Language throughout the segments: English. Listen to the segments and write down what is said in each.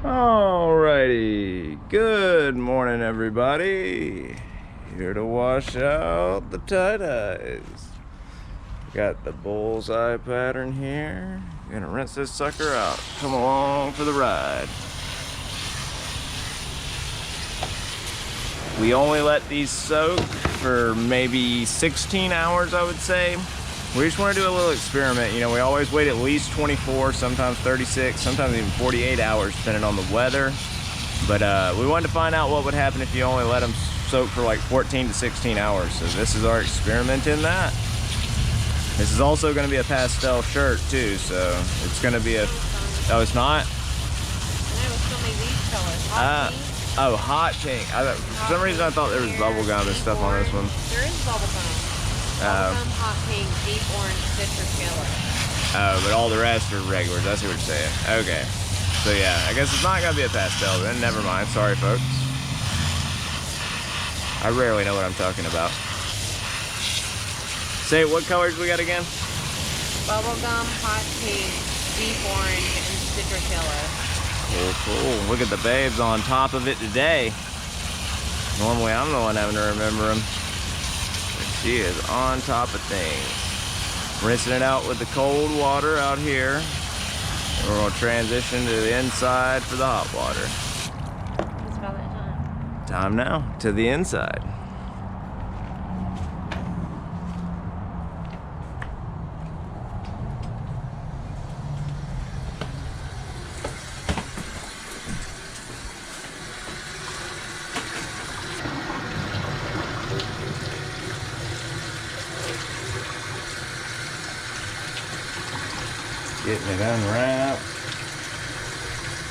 Alrighty, good morning everybody. Here to wash out the tie-dyes. Got the bullseye pattern here. Gonna rinse this sucker out. Come along for the ride. We only let these soak for maybe 16 hours, I would say. We just want to do a little experiment. You know, we always wait at least 24, sometimes 36, sometimes even 48 hours, depending on the weather. But we wanted to find out what would happen if you only let them soak for like 14 to 16 hours. So this is our experiment in that. This is also going to be a pastel shirt too, so it's going to be a... Oh, it's not? And there was so many these colors. Hot pink. Oh, hot pink. For some reason I thought there was bubble gum and stuff on this one. There is bubble gum. Bubblegum, hot pink, deep orange, citrus yellow. Oh, but all the rest are regulars. I see what you're saying. Okay. So yeah, I guess it's not gonna be a pastel then. Never mind. Sorry, folks. I rarely know what I'm talking about. Say what colors we got again? Bubblegum, hot pink, deep orange, and citrus yellow. Cool, cool. Look at the babes on top of it today. Normally I'm the one having to remember them. She is on top of things. Rinsing it out with the cold water out here. And we're gonna transition to the inside for the hot water. It's about that time. Time now to the inside. Getting it unwrapped.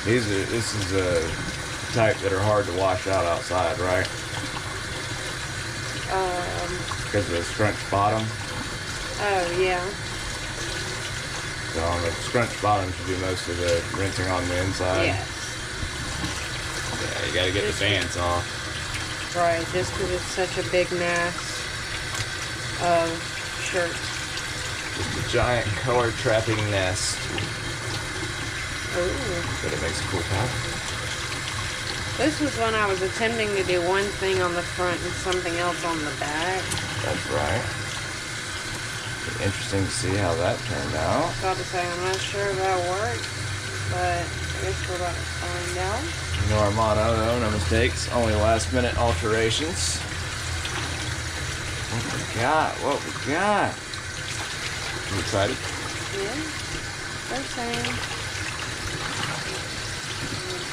This is a type that are hard to wash out outside, right? Because of the scrunch bottom. Oh, yeah. So on the scrunch bottom should do most of the rinsing on the inside. Yes. Yeah, you gotta get the bands off. Right, just because it's such a big mass of shirts. Just a giant color trapping nest. Ooh. But it makes a cool pattern. This was when I was attempting to do one thing on the front and something else on the back. That's right. Be interesting to see how that turned out. I was about to say, I'm not sure if that worked, but I guess we're about to find out. You know our motto though, no mistakes, only last minute alterations. What we got? What we got? You excited? Yeah. They're saying.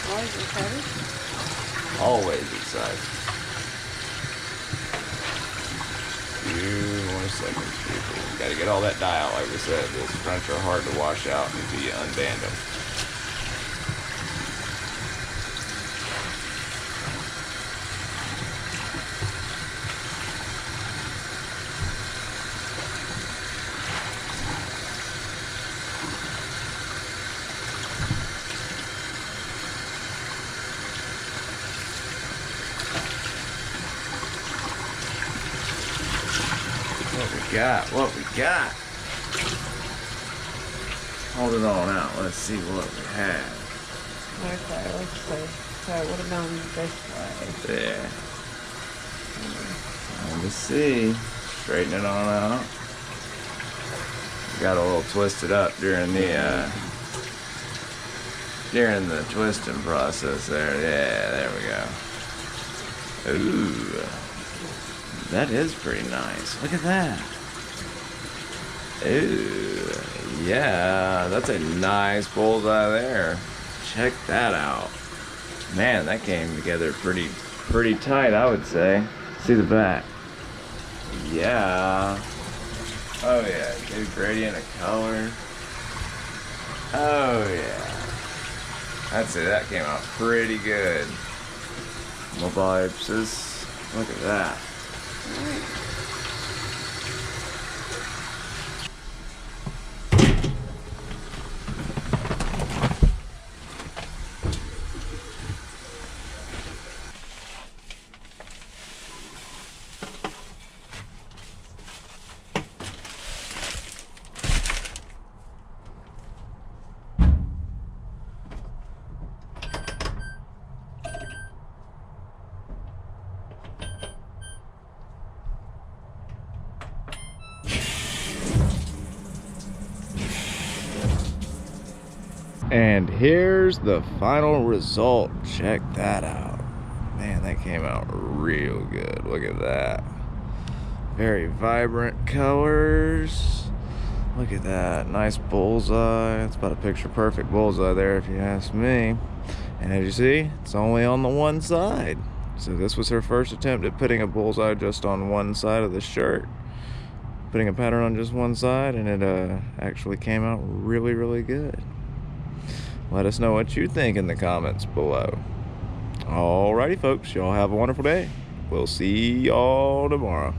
Always excited. Always excited. Few more seconds, people. Gotta get all that dye out, like we said. Those fronts are hard to wash out until you unband them. What we got? Hold it on out. Let's see what we have. Okay, let's see. So it would have gone this way. There. Let's see. Straighten it on out. Got a little twisted up during the twisting process there. Yeah, there we go. Ooh. That is pretty nice. Look at that. Ooh, yeah, that's a nice bullseye there. Check that out. Man, that came together pretty tight, I would say. See the back. Yeah. Oh yeah, good gradient of color. Oh yeah. I'd say that came out pretty good. More vibes. Look at that. And here's the final result. Check that out. Man, that came out real good. Look at that. Very vibrant colors. Look at that. Nice bullseye. It's about a picture perfect bullseye there if you ask me. And as you see, it's only on the one side. So this was her first attempt at putting a bullseye just on one side of the shirt. Putting a pattern on just one side, and it actually came out really, really good. Let us know what you think in the comments below. Alrighty folks, y'all have a wonderful day. We'll see y'all tomorrow.